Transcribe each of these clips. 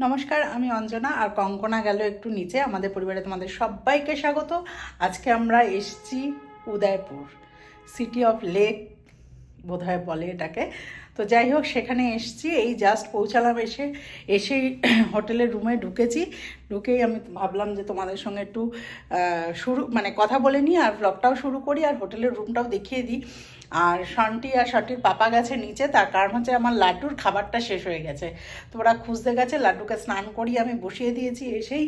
নমস্কার, আমি অঞ্জনা আর কঙ্কনা গেল একটু নিচে। আমাদের পরিবারে তোমাদের সবাইকে স্বাগত। আজকে আমরা এসেছি উদয়পুর, সিটি অফ লেক বোধহয় বলে এটাকে। তো যাই হোক, সেখানে এসেছি, এই জাস্ট পৌঁছালাম। এসেই হোটেলের রুমে ঢুকেই আমি ভাবলাম যে তোমাদের সঙ্গে একটু কথা বলে নিই আর ব্লগটাও শুরু করি আর হোটেলের রুমটাও দেখিয়ে দিই। আর শন্টির পাপা গেছে নিচে, তার কারণ হচ্ছে আমার লাড্ডুর খাবারটা শেষ হয়ে গেছে, তো ওরা খুঁজতে গেছে। লাড্ডুকে স্নান করিয়ে আমি বসিয়ে দিয়েছি এসেই,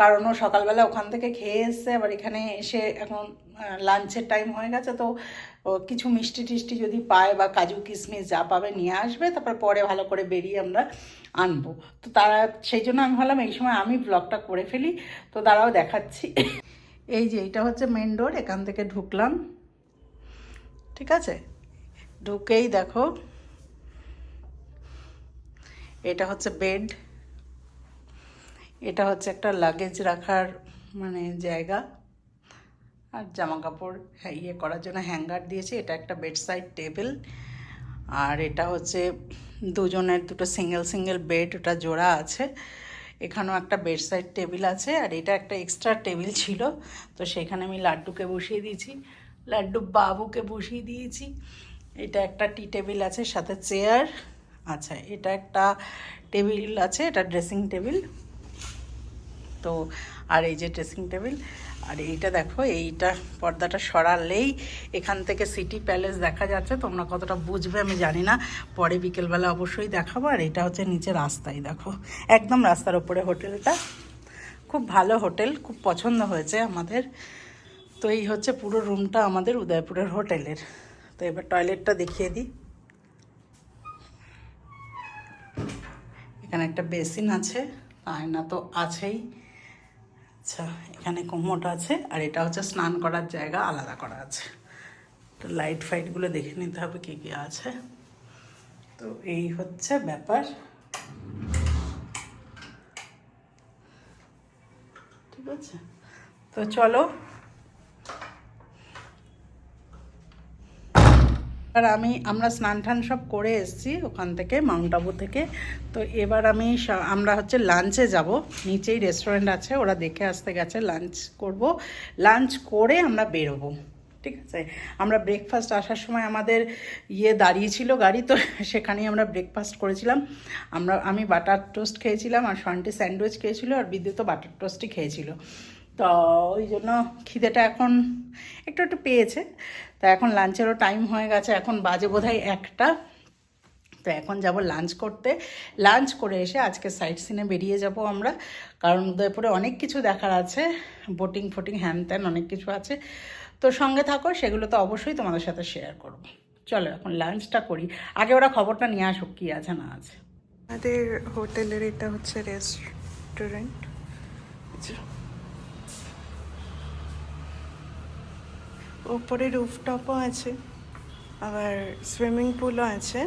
কারণ ও সকালবেলা ওখান থেকে খেয়ে এসছে। আবার এখানে এসে এখন লাঞ্চের টাইম হয়ে গেছে, তো কিছু মিষ্টি টিষ্টি যদি পায় বা কাজু কিশমিশ যা পাবে নিয়ে আসবে, তারপর পরে ভালো করে বেরিয়ে আমরা আনবো। তো তারা সেই জন্য আমি ভাবলাম এই সময় আমি ব্লগটা করে ফেলি। তো তারাও দেখাচ্ছি। এই যে এইটা হচ্ছে মেন ডোর, এখান থেকে ঢুকলাম, ঠিক আছে। ঢুকেই দেখো এটা হচ্ছে বেড, এটা হচ্ছে একটা লাগেজ রাখার জায়গা, আর জামা কাপড় ইয়ে করার জন্য হ্যাঙ্গার দিয়েছে। এটা একটা বেড সাইড টেবিল, আর এটা হচ্ছে দুজনের দুটো সিঙ্গেল বেড, ওটা জোড়া আছে। এখানেও একটা বেড সাইড টেবিল আছে, আর এটা একটা এক্সট্রা টেবিল ছিল, তো সেখানে আমি লাড্ডুকে বসিয়ে দিয়েছি, লাড্ডু বাবুকে বসিয়ে দিয়েছি। এটা একটা টি টেবিল আছে, সাথে চেয়ার। আচ্ছা, এটা একটা টেবিল আছে, এটা ড্রেসিং টেবিল। তো আর এই যে ড্রেসিং টেবিল, আর এইটা দেখো, এইটা পর্দাটা সরালেই এখান থেকে সিটি প্যালেস দেখা যাচ্ছে। তোমরা কতটা বুঝবে আমি জানি না, পরে বিকেলবেলা অবশ্যই দেখাবো। আর এটা হচ্ছে নিচে রাস্তায়, দেখো একদম রাস্তার ওপরে হোটেলটা। খুব ভালো হোটেল, খুব পছন্দ হয়েছে আমাদের। তো এই হচ্ছে পুরো রুমটা আমাদের উদয়পুরের হোটেলের। তো এবার টয়লেটটা দেখিয়ে দিই। এখানে একটা বেসিন আছে, আয়না তো আছেই। আচ্ছা, এখানে কোমোড আছে, আর এটা হচ্ছে স্নান করার জায়গা, আলাদা করা আছে। তো লাইট ফাইটগুলো দেখে নিতে হবে কী কী আছে। তো এই হচ্ছে ব্যাপার, ঠিক আছে। তো চলো, আর আমরা স্নান টান সব করে এসেছি ওখান থেকে, মাউন্ট আবু থেকে। তো এবার আমরা হচ্ছে লাঞ্চে যাব, নিচেই রেস্টুরেন্ট আছে, ওরা দেখে আসতে গেছে। লাঞ্চ করব, লাঞ্চ করে আমরা বেরোবো, ঠিক আছে। আমরা ব্রেকফাস্ট আসার সময় আমাদের দাঁড়িয়েছিল গাড়ি, তো সেখানেই আমরা ব্রেকফাস্ট করেছিলাম। আমি বাটার টোস্ট খেয়েছিলাম, আর শন্টি স্যান্ডউইচ খেয়েছিল, আর বিদ্যুৎও বাটার টোস্টই খেয়েছিল। তো ওই জন্য খিদেটা এখন একটু পেয়েছে। তো এখন লাঞ্চেরও টাইম হয়ে গেছে, এখন বাজে বোধহয় 1টা। তো এখন যাব লাঞ্চ করতে। লাঞ্চ করে এসে আজকে সাইট সিনে বেরিয়ে যাব আমরা, কারণ উদয়পুরে অনেক কিছু দেখার আছে, বোটিং ফোটিং হ্যান ত্যান অনেক কিছু আছে। তো সঙ্গে থাকো, সেগুলো তো অবশ্যই তোমাদের সাথে শেয়ার করব। চলো এখন লাঞ্চটা করি, আগে ওরা খবরটা নিয়ে আসুক কী আছে না আছে। আমাদের হোটেলের এটা হচ্ছে রেস্টুরেন্ট। উপরে রুফটপও আছে, আবার সুইমিং পুলও আছে।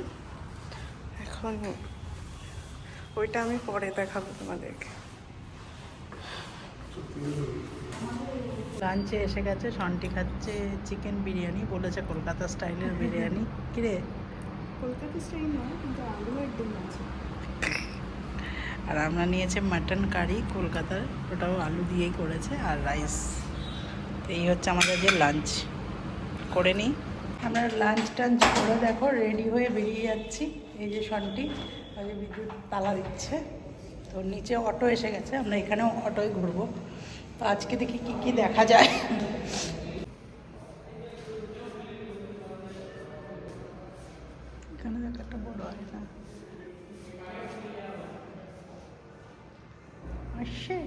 এখন ওইটা আমি পরে দেখাবো তোমাদেরকে। লাঞ্চে এসে গেছে, শন্টি খাচ্ছে চিকেন বিরিয়ানি, বলেছে কলকাতা স্টাইলের বিরিয়ানি। কিরে, কলকাতা স্টাইল নয়, কিন্তু আলু একদম আছে। আর আমরা নিয়েছি মাটন কারি কলকাতার, ওটাও আলু দিয়েই করেছে, আর রাইস। এই হচ্ছে আমাদের যে লাঞ্চ করে নিই। আমরা লাঞ্চ টাঞ্চ করে দেখো রেডি হয়ে বেরিয়ে যাচ্ছি। এই যে শন্টি আর বিদ্যুৎ তালা দিচ্ছে। তো নিচে অটো এসে গেছে, আমরা এখানেও অটোয় ঘুরবো। তো আজকে দেখি কি কি দেখা যায়। এখানে দেখ একটা বড় আয়না আসছে।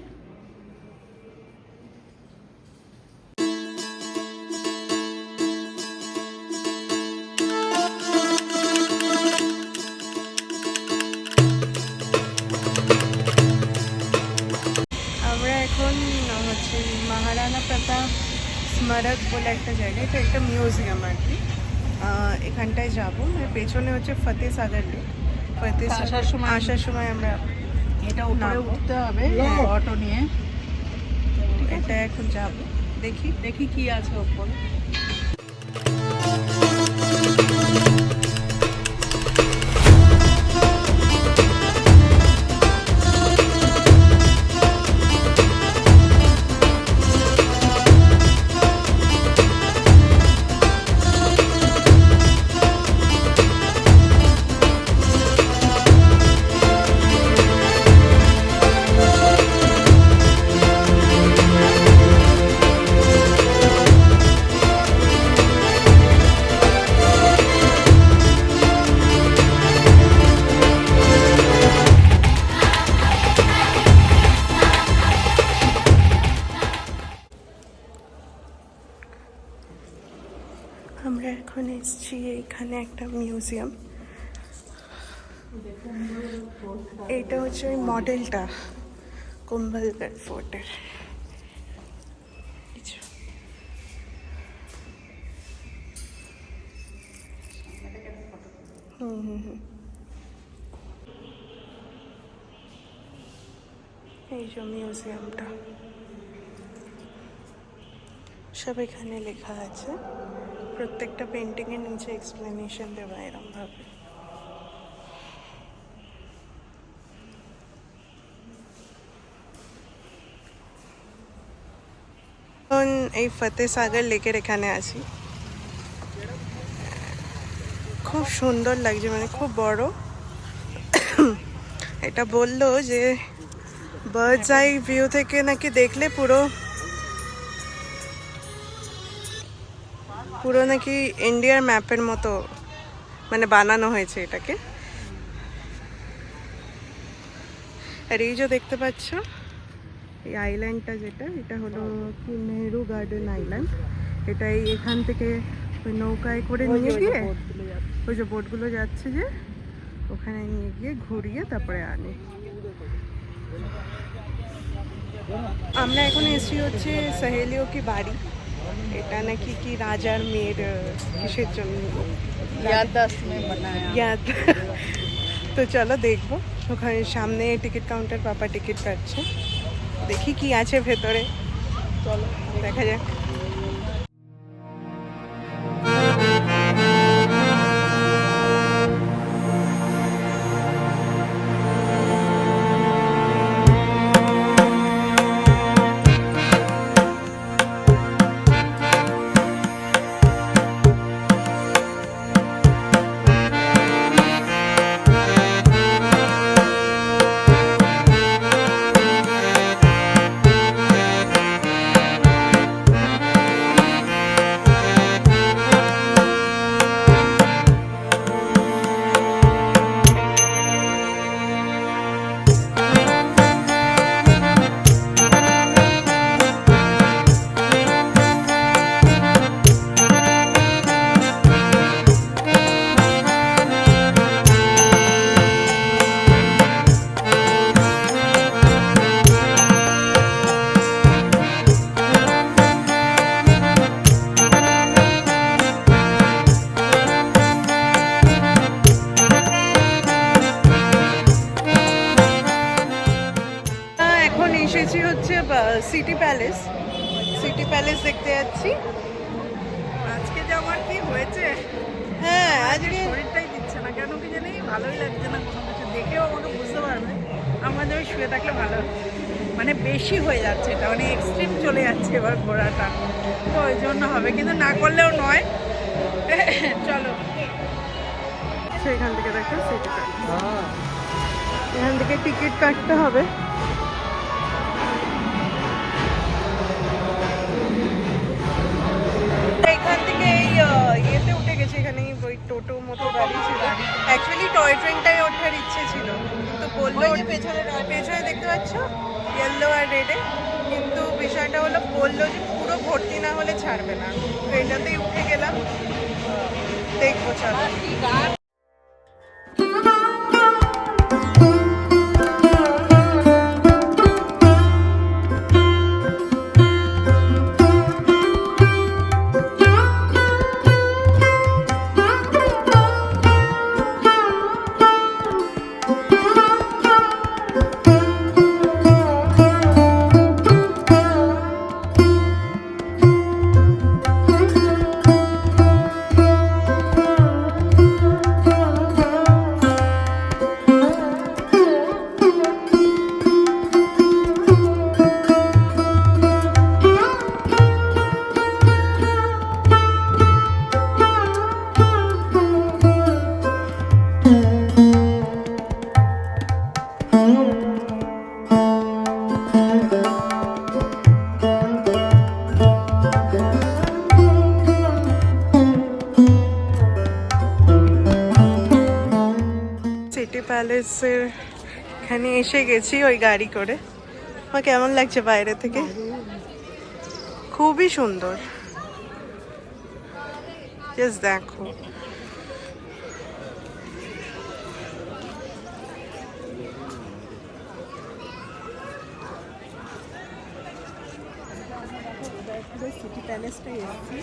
আমরা এখন হচ্ছে মহারানা প্রতাপ স্মারক বলে একটা জায়গায়, এটা একটা মিউজিয়াম আর কি। এখানটায় যাবো। পেছনে হচ্ছে ফতেহ সাগর লেক। আসার সময় আমরা এটা উপরে উঠতে হবে অটো নিয়ে। এটা এখন যাবো, দেখি কি আছে ওপরে। এসছি এইখানে একটা মিউজিয়াম। এইটা হচ্ছে ওই মডেলটা কুম্ভলগড় ফোর্টের। এই যে মিউজিয়ামটা, সব এখানে লেখা আছে। প্রত্যেকটা পেন্টিংয়ের নিচে এক্সপ্লেনেশন দেওয়া এরম ভাবে। এখন এই ফতেহ সাগর লেকের এখানে আছি। খুব সুন্দর লাগছে, মানে খুব বড়। এটা বললো যে বার্ডস আই ভিউ থেকে নাকি দেখলে পুরো পুরো নাকি ইন্ডিয়ার ম্যাপের মতো মানে বানানো হয়েছে এটাকে। আর এই যে দেখতে পাচ্ছ এই আইল্যান্ডটা, যেটা এটা হলো কি নেহেরু গার্ডেন আইল্যান্ড। এটাই এখান থেকে ওই নৌকায় করে নিয়ে গিয়ে ওই যে বোটগুলো যাচ্ছে যে ওখানে নিয়ে গিয়ে ঘুরিয়ে তারপরে আনে। আমরা এখন এসেছি হচ্ছে সহেলিও কি বাড়ি। এটা নাকি কি রাজার মেয়ের কিসের জন্য ইয়াদ। তো চলো দেখবো। ওখানে সামনে টিকিট কাউন্টার, পাপা টিকিট কাটছে। দেখি কি আছে ভেতরে, চলো দেখা যাক। এসেছি হচ্ছে সিটি প্যালেস। সিটি প্যালেস দেখতে যাচ্ছি। আজকে যে আমার কি হয়েছে, হ্যাঁ আজকে শরীরটাই দিচ্ছে না কেন কি জানি, ভালোই লাগছে না কোনো কিছু। দেখেও আমাকে বুঝতে পারবে আমাদের ওই শুয়ে থাকলে ভালো, মানে বেশি হয়ে যাচ্ছে, এটা মানে এক্সট্রিম চলে যাচ্ছে এবার ঘোরাটা, তো ওই জন্য হবে, কিন্তু না করলেও নয়। চলো সেখান থেকে দেখো সিটি প্যালেস, এখান থেকে টিকিট কাটতে হবে। এখান থেকে এই ইয়েতে উঠে গেছে, এখানে ওই টোটো মতো গাড়ি ছিল। অ্যাকচুয়ালি টয় ট্রেনটাই ওঠার ইচ্ছে ছিল, কিন্তু বললো পেছনে দেখতে পাচ্ছ ইয়েলো আর রেডে, কিন্তু বিষয়টা হলো বললো যে পুরো ভর্তি না হলে ছাড়বে না। তো এটাতেই উঠে গেলাম, দেখবো চলো। সিটি প্যালেসের এখানে এসে গেছি ওই গাড়ি করে। আমার কেমন লাগছে বাইরে থেকে? খুবই সুন্দর। জাস্ট দেখো। সিটি প্যালেসটাই এসেছি।